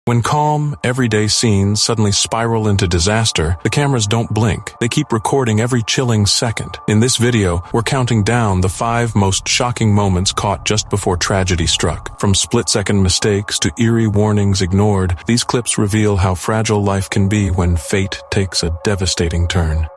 When calm, everyday scenes suddenly spiral into disaster, the cameras don't blink. They keep recording every chilling second. In this video, we're counting down the 5 most shocking moments caught just before tragedy struck. From split-second mistakes to eerie warnings ignored, these clips reveal how fragile life can be when fate takes a devastating turn.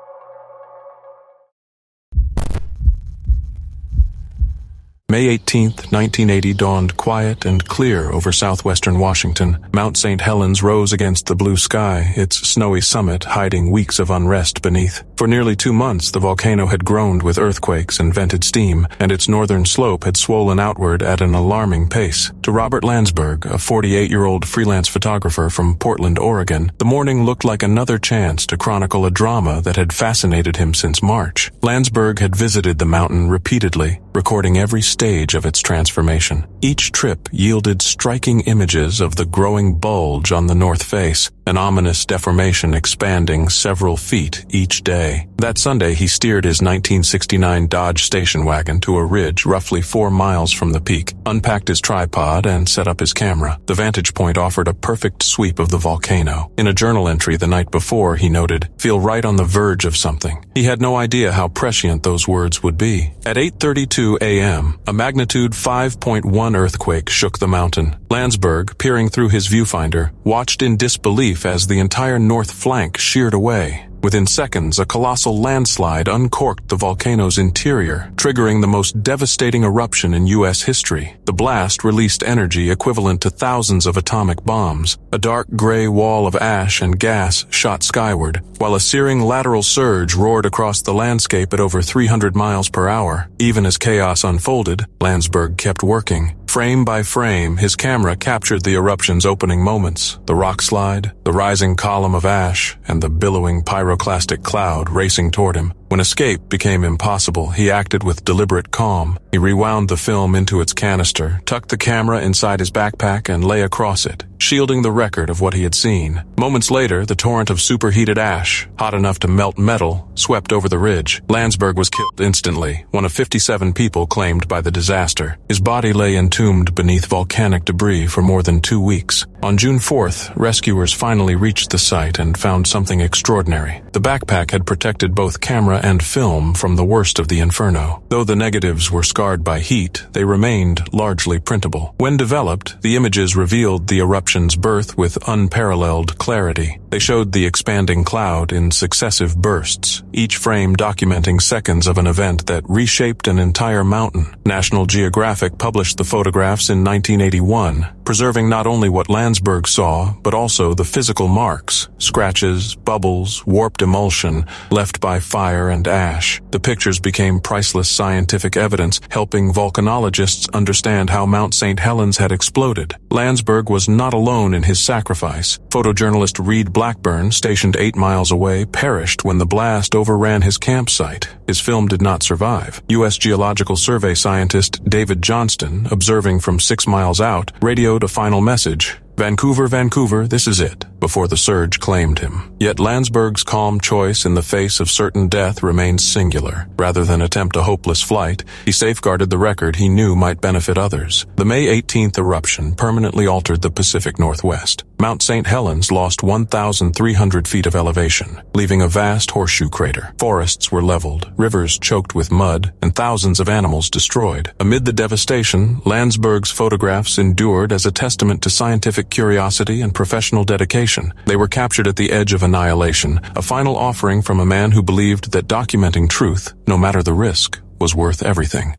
May 18, 1980 dawned quiet and clear over southwestern Washington. Mount St. Helens rose against the blue sky, its snowy summit hiding weeks of unrest beneath. For nearly 2 months, the volcano had groaned with earthquakes and vented steam, and its northern slope had swollen outward at an alarming pace. To Robert Landsberg, a 48-year-old freelance photographer from Portland, Oregon, the morning looked like another chance to chronicle a drama that had fascinated him since March. Landsberg had visited the mountain repeatedly, recording every stage of its transformation. Each trip yielded striking images of the growing bulge on the north face, an ominous deformation expanding several feet each day. That Sunday, he steered his 1969 Dodge station wagon to a ridge roughly 4 miles from the peak, unpacked his tripod, and set up his camera. The vantage point offered a perfect sweep of the volcano. In a journal entry the night before, he noted, "Feel right on the verge of something." He had no idea how prescient those words would be. At 8:32 a.m., a magnitude 5.1 earthquake shook the mountain. Landsberg, peering through his viewfinder, watched in disbelief as the entire north flank sheared away. Within seconds, a colossal landslide uncorked the volcano's interior, triggering the most devastating eruption in U.S. history. The blast released energy equivalent to thousands of atomic bombs. A dark gray wall of ash and gas shot skyward, while a searing lateral surge roared across the landscape at over 300 miles per hour. Even as chaos unfolded, Landsberg kept working. Frame by frame, his camera captured the eruption's opening moments, the rock slide, the rising column of ash, and the billowing pyroclastic cloud racing toward him. When escape became impossible, he acted with deliberate calm. He rewound the film into its canister, tucked the camera inside his backpack, and lay across it, shielding the record of what he had seen. Moments later, the torrent of superheated ash, hot enough to melt metal, swept over the ridge. Landsberg was killed instantly, one of 57 people claimed by the disaster. His body lay entombed beneath volcanic debris for more than 2 weeks. On June 4th, rescuers finally reached the site and found something extraordinary. The backpack had protected both camera and film from the worst of the inferno. Though the negatives were scarred by heat, they remained largely printable. When developed, the images revealed the eruption's birth with unparalleled clarity. They showed the expanding cloud in successive bursts, each frame documenting seconds of an event that reshaped an entire mountain. National Geographic published the photographs in 1981, preserving not only what Landsberg saw, but also the physical marks, scratches, bubbles, warped emulsion left by fire and ash. The pictures became priceless scientific evidence, helping volcanologists understand how Mount St. Helens had exploded. Landsberg was not alone in his sacrifice. Photojournalist Reed Blackburn, stationed 8 miles away, perished when the blast overran his campsite. His film did not survive. U.S. Geological Survey scientist David Johnston, observing from 6 miles out, radioed a final message: "Vancouver, Vancouver, this is it," before the surge claimed him. Yet Landsberg's calm choice in the face of certain death remained singular. Rather than attempt a hopeless flight, he safeguarded the record he knew might benefit others. The May 18th eruption permanently altered the Pacific Northwest. Mount St. Helens lost 1,300 feet of elevation, leaving a vast horseshoe crater. Forests were leveled, rivers choked with mud, and thousands of animals destroyed. Amid the devastation, Landsberg's photographs endured as a testament to scientific curiosity and professional dedication. They were captured at the edge of annihilation, a final offering from a man who believed that documenting truth, no matter the risk, was worth everything.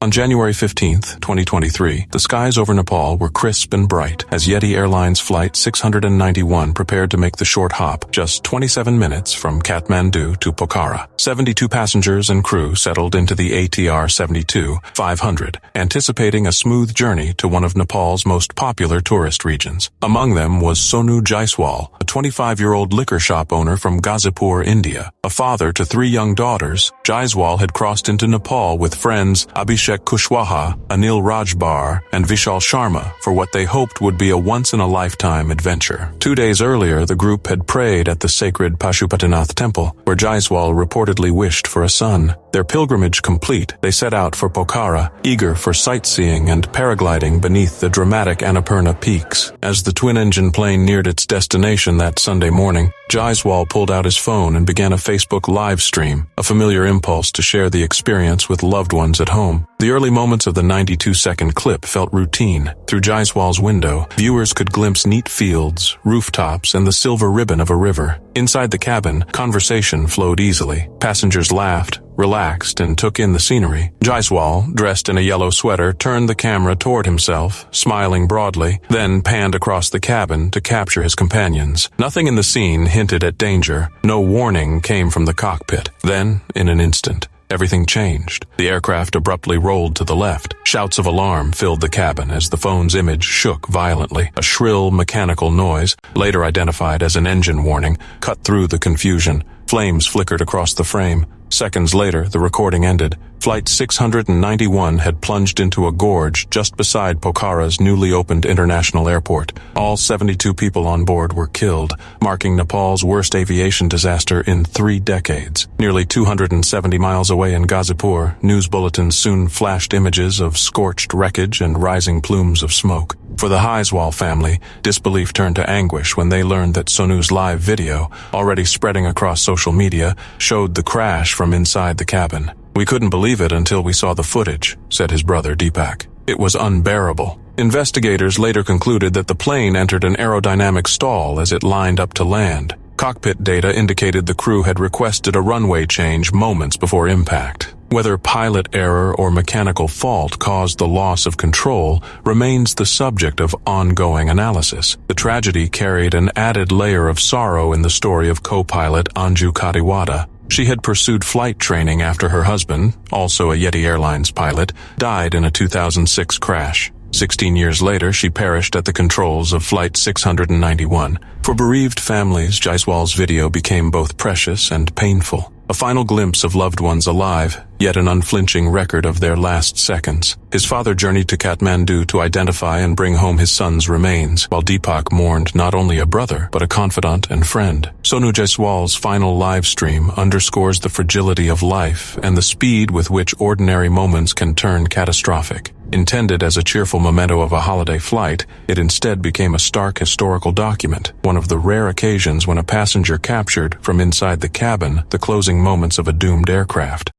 On January 15, 2023, the skies over Nepal were crisp and bright as Yeti Airlines Flight 691 prepared to make the short hop, just 27 minutes from Kathmandu to Pokhara. 72 passengers and crew settled into the ATR 72-500, anticipating a smooth journey to one of Nepal's most popular tourist regions. Among them was Sonu Jaiswal, a 25-year-old liquor shop owner from Ghazipur, India. A father to 3 young daughters, Jaiswal had crossed into Nepal with friends Abhishek Abhishek Kushwaha, Anil Rajbar, and Vishal Sharma for what they hoped would be a once-in-a-lifetime adventure. 2 days earlier, the group had prayed at the sacred Pashupatinath temple, where Jaiswal reportedly wished for a son. Their pilgrimage complete, they set out for Pokhara, eager for sightseeing and paragliding beneath the dramatic Annapurna peaks. As the twin-engine plane neared its destination that Sunday morning, Jaiswal pulled out his phone and began a Facebook live stream, a familiar impulse to share the experience with loved ones at home. The early moments of the 92-second clip felt routine. Through Jaiswal's window, viewers could glimpse neat fields, rooftops, and the silver ribbon of a river. Inside the cabin, conversation flowed easily. Passengers laughed, relaxed, and took in the scenery. Jaiswal, dressed in a yellow sweater, turned the camera toward himself, smiling broadly, then panned across the cabin to capture his companions. Nothing in the scene hinted at danger. No warning came from the cockpit. Then, in an instant, everything changed. The aircraft abruptly rolled to the left. Shouts of alarm filled the cabin as the phone's image shook violently. A shrill, mechanical noise, later identified as an engine warning, cut through the confusion. Flames flickered across the frame. Seconds later, the recording ended. Flight 691 had plunged into a gorge just beside Pokhara's newly opened international airport. All 72 people on board were killed, marking Nepal's worst aviation disaster in 3 decades. Nearly 270 miles away in Ghazipur, news bulletins soon flashed images of scorched wreckage and rising plumes of smoke. For the Jaiswal family, disbelief turned to anguish when they learned that Sonu's live video, already spreading across social media, showed the crash from inside the cabin. "We couldn't believe it until we saw the footage," said his brother Deepak. "It was unbearable." Investigators later concluded that the plane entered an aerodynamic stall as it lined up to land. Cockpit data indicated the crew had requested a runway change moments before impact. Whether pilot error or mechanical fault caused the loss of control remains the subject of ongoing analysis. The tragedy carried an added layer of sorrow in the story of co-pilot Anju Kadiwada. She had pursued flight training after her husband, also a Yeti Airlines pilot, died in a 2006 crash. 16 years later, she perished at the controls of Flight 691. For bereaved families, Jaiswal's video became both precious and painful. A final glimpse of loved ones alive, yet an unflinching record of their last seconds. His father journeyed to Kathmandu to identify and bring home his son's remains, while Deepak mourned not only a brother, but a confidant and friend. Sonu Jaiswal's final live stream underscores the fragility of life and the speed with which ordinary moments can turn catastrophic. Intended as a cheerful memento of a holiday flight, it instead became a stark historical document, one of the rare occasions when a passenger captured, from inside the cabin, the closing moments of a doomed aircraft.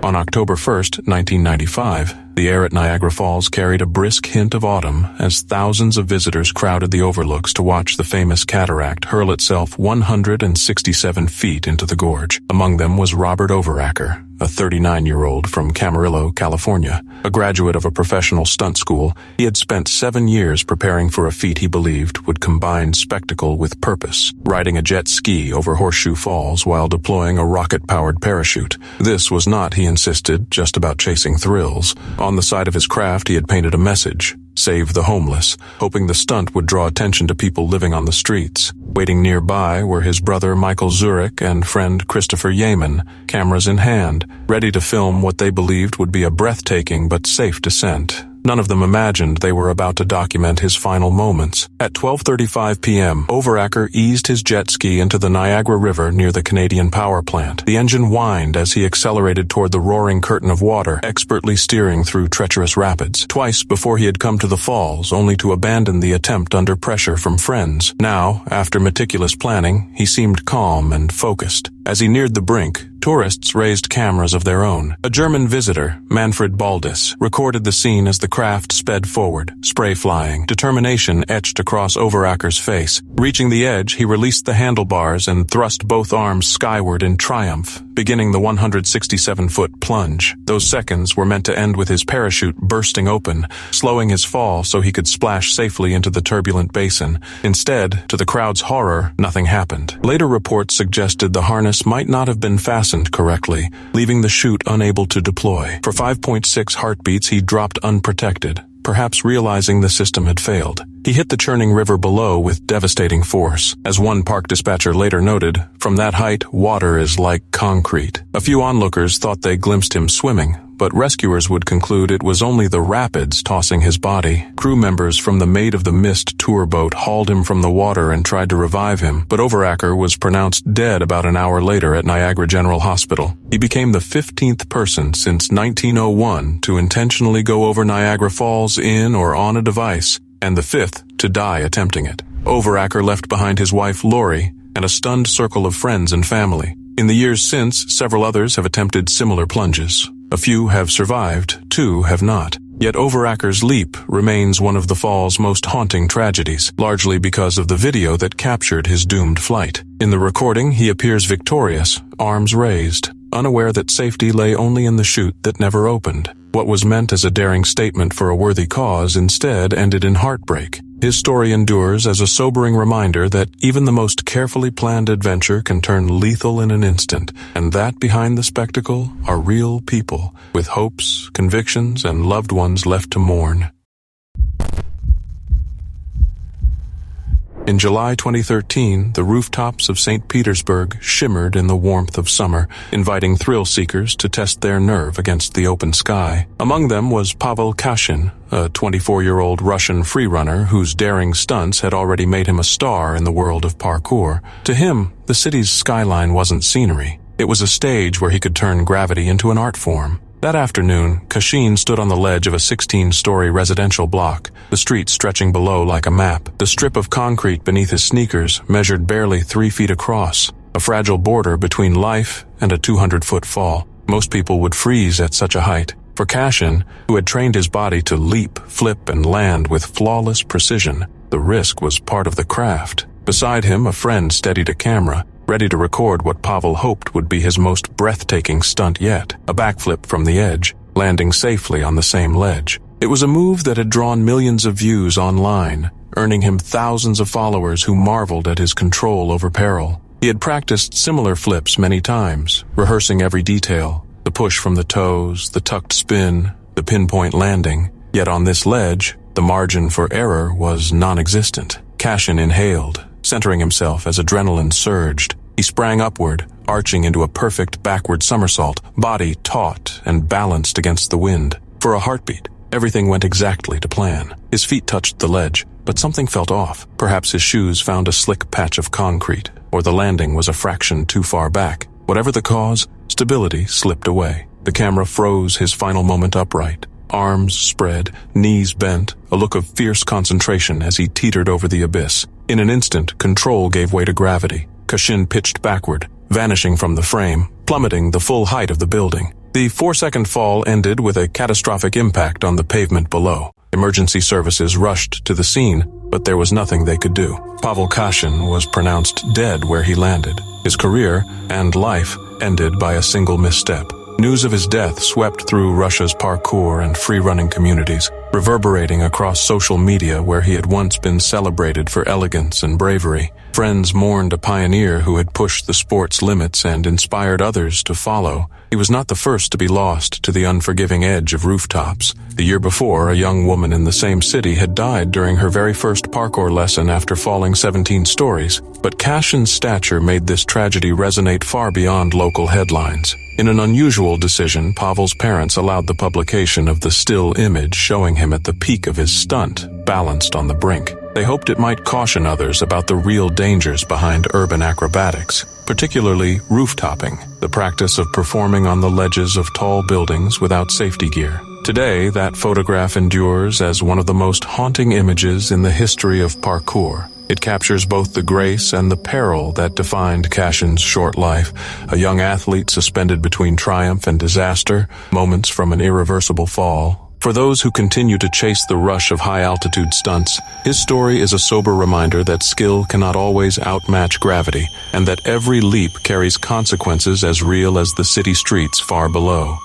On October 1st, 1995, the air at Niagara Falls carried a brisk hint of autumn as thousands of visitors crowded the overlooks to watch the famous cataract hurl itself 167 feet into the gorge. Among them was Robert Overacker, a 39-year-old from Camarillo, California. A graduate of a professional stunt school, he had spent 7 years preparing for a feat he believed would combine spectacle with purpose, riding a jet ski over Horseshoe Falls while deploying a rocket-powered parachute. This was not, he insisted, just about chasing thrills. On the side of his craft, he had painted a message: "Save the homeless," hoping the stunt would draw attention to people living on the streets. Waiting nearby were his brother Michael Zurich and friend Christopher Yeaman, cameras in hand, ready to film what they believed would be a breathtaking but safe descent. None of them imagined they were about to document his final moments. At 12:35 p.m., Overacker eased his jet ski into the Niagara River near the Canadian power plant. The engine whined as he accelerated toward the roaring curtain of water, expertly steering through treacherous rapids. Twice before he had come to the falls, only to abandon the attempt under pressure from friends. Now, after meticulous planning, he seemed calm and focused. As he neared the brink, tourists raised cameras of their own. A German visitor, Manfred Baldis, recorded the scene as the craft sped forward, spray flying, determination etched across Overacker's face. Reaching the edge, he released the handlebars and thrust both arms skyward in triumph, beginning the 167-foot plunge. Those seconds were meant to end with his parachute bursting open, slowing his fall so he could splash safely into the turbulent basin. Instead, to the crowd's horror, nothing happened. Later reports suggested the harness might not have been fastened correctly, leaving the chute unable to deploy. For 5.6 heartbeats, he dropped unprotected, perhaps realizing the system had failed. He hit the churning river below with devastating force. As one park dispatcher later noted, "From that height, water is like concrete." A few onlookers thought they glimpsed him swimming, but rescuers would conclude it was only the rapids tossing his body. Crew members from the Maid of the Mist tour boat hauled him from the water and tried to revive him, but Overacker was pronounced dead about an hour later at Niagara General Hospital. He became the 15th person since 1901 to intentionally go over Niagara Falls in or on a device, and the 5th to die attempting it. Overacker left behind his wife Lori and a stunned circle of friends and family. In the years since, several others have attempted similar plunges. A few have survived, 2 have not. Yet Overacker's leap remains one of the fall's most haunting tragedies, largely because of the video that captured his doomed flight. In the recording, he appears victorious, arms raised, unaware that safety lay only in the chute that never opened. What was meant as a daring statement for a worthy cause instead ended in heartbreak. His story endures as a sobering reminder that even the most carefully planned adventure can turn lethal in an instant, and that behind the spectacle are real people with hopes, convictions, and loved ones left to mourn. In July 2013, the rooftops of St. Petersburg shimmered in the warmth of summer, inviting thrill seekers to test their nerve against the open sky. Among them was Pavel Kashin, a 24-year-old Russian freerunner whose daring stunts had already made him a star in the world of parkour. To him, the city's skyline wasn't scenery. It was a stage where he could turn gravity into an art form. That afternoon, Kashin stood on the ledge of a 16-story residential block, the street stretching below like a map. The strip of concrete beneath his sneakers measured barely 3 feet across, a fragile border between life and a 200-foot fall. Most people would freeze at such a height. For Kashin, who had trained his body to leap, flip, and land with flawless precision, the risk was part of the craft. Beside him, a friend steadied a camera, ready to record what Pavel hoped would be his most breathtaking stunt yet, a backflip from the edge, landing safely on the same ledge. It was a move that had drawn millions of views online, earning him thousands of followers who marveled at his control over peril. He had practiced similar flips many times, rehearsing every detail, the push from the toes, the tucked spin, the pinpoint landing. Yet on this ledge, the margin for error was non-existent. Kashin inhaled, centering himself as adrenaline surged. He sprang upward, arching into a perfect backward somersault, body taut and balanced against the wind. For a heartbeat, everything went exactly to plan. His feet touched the ledge, but something felt off. Perhaps his shoes found a slick patch of concrete, or the landing was a fraction too far back. Whatever the cause, stability slipped away. The camera froze his final moment upright. Arms spread, knees bent, a look of fierce concentration as he teetered over the abyss. In an instant, control gave way to gravity. Kashin pitched backward, vanishing from the frame, plummeting the full height of the building. The 4-second fall ended with a catastrophic impact on the pavement below. Emergency services rushed to the scene, but there was nothing they could do. Pavel Kashin was pronounced dead where he landed. His career and life ended by a single misstep. News of his death swept through Russia's parkour and free-running communities, reverberating across social media where he had once been celebrated for elegance and bravery. Friends mourned a pioneer who had pushed the sport's limits and inspired others to follow. He was not the first to be lost to the unforgiving edge of rooftops. The year before, a young woman in the same city had died during her very first parkour lesson after falling 17 stories. But Kashin's stature made this tragedy resonate far beyond local headlines. In an unusual decision, Pavel's parents allowed the publication of the still image showing him at the peak of his stunt, balanced on the brink. They hoped it might caution others about the real dangers behind urban acrobatics, particularly roof-topping, the practice of performing on the ledges of tall buildings without safety gear. Today, that photograph endures as one of the most haunting images in the history of parkour. It captures both the grace and the peril that defined Kashin's short life, a young athlete suspended between triumph and disaster, moments from an irreversible fall. For those who continue to chase the rush of high-altitude stunts, his story is a sober reminder that skill cannot always outmatch gravity, and that every leap carries consequences as real as the city streets far below.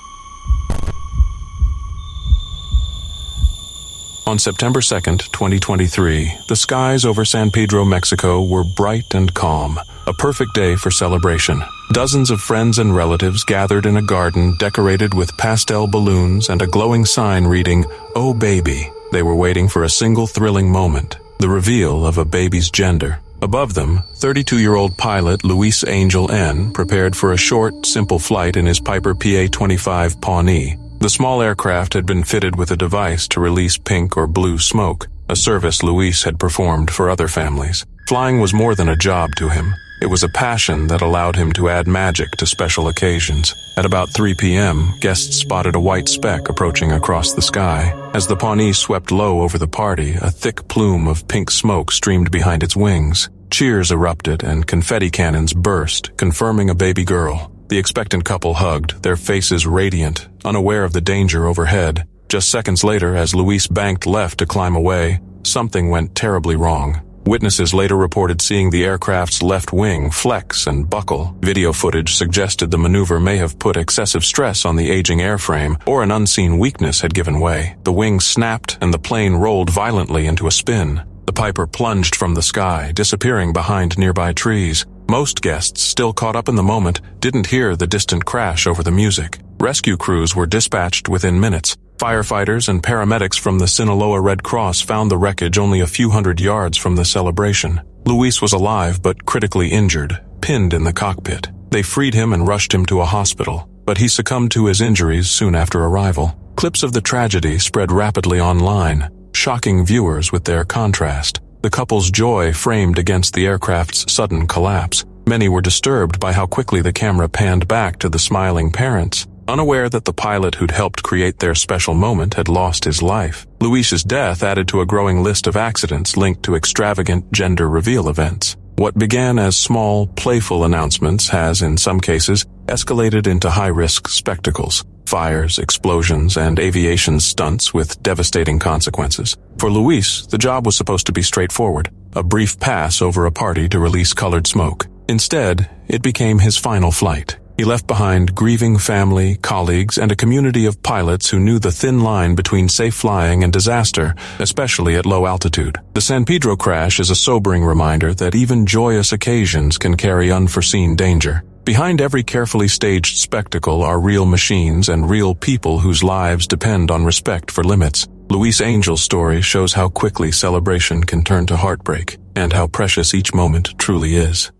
On September 2nd, 2023, the skies over San Pedro, Mexico were bright and calm, a perfect day for celebration. Dozens of friends and relatives gathered in a garden decorated with pastel balloons and a glowing sign reading, "Oh baby." They were waiting for a single thrilling moment. the reveal of a baby's gender. Above them, 32-year-old pilot Luis Angel N. prepared for a short, simple flight in his Piper PA-25 Pawnee. The small aircraft had been fitted with a device to release pink or blue smoke, a service Luis had performed for other families. Flying was more than a job to him. It was a passion that allowed him to add magic to special occasions. At about 3 p.m., guests spotted a white speck approaching across the sky. As the Pawnee swept low over the party, a thick plume of pink smoke streamed behind its wings. Cheers erupted and confetti cannons burst, confirming a baby girl. The expectant couple hugged, their faces radiant, unaware of the danger overhead. Just seconds later, as Luis banked left to climb away, something went terribly wrong. Witnesses later reported seeing the aircraft's left wing flex and buckle. Video footage suggested the maneuver may have put excessive stress on the aging airframe, or an unseen weakness had given way. The wing snapped and the plane rolled violently into a spin. The Piper plunged from the sky, disappearing behind nearby trees. Most guests, still caught up in the moment, didn't hear the distant crash over the music. Rescue crews were dispatched within minutes. Firefighters and paramedics from the Sinaloa Red Cross found the wreckage only a few hundred yards from the celebration. Luis was alive but critically injured, pinned in the cockpit. They freed him and rushed him to a hospital, but he succumbed to his injuries soon after arrival. Clips of the tragedy spread rapidly online, shocking viewers with their contrast. The couple's joy framed against the aircraft's sudden collapse. Many were disturbed by how quickly the camera panned back to the smiling parents, unaware that the pilot who'd helped create their special moment had lost his life. Luis's death added to a growing list of accidents linked to extravagant gender reveal events. What began as small, playful announcements has, in some cases, escalated into high-risk spectacles. Fires, explosions, and aviation stunts with devastating consequences. For Luis, the job was supposed to be straightforward, a brief pass over a party to release colored smoke. Instead, it became his final flight. He left behind grieving family, colleagues, and a community of pilots who knew the thin line between safe flying and disaster, especially at low altitude. The San Pedro crash is a sobering reminder that even joyous occasions can carry unforeseen danger. Behind every carefully staged spectacle are real machines and real people whose lives depend on respect for limits. Luis Angel's story shows how quickly celebration can turn to heartbreak, and how precious each moment truly is.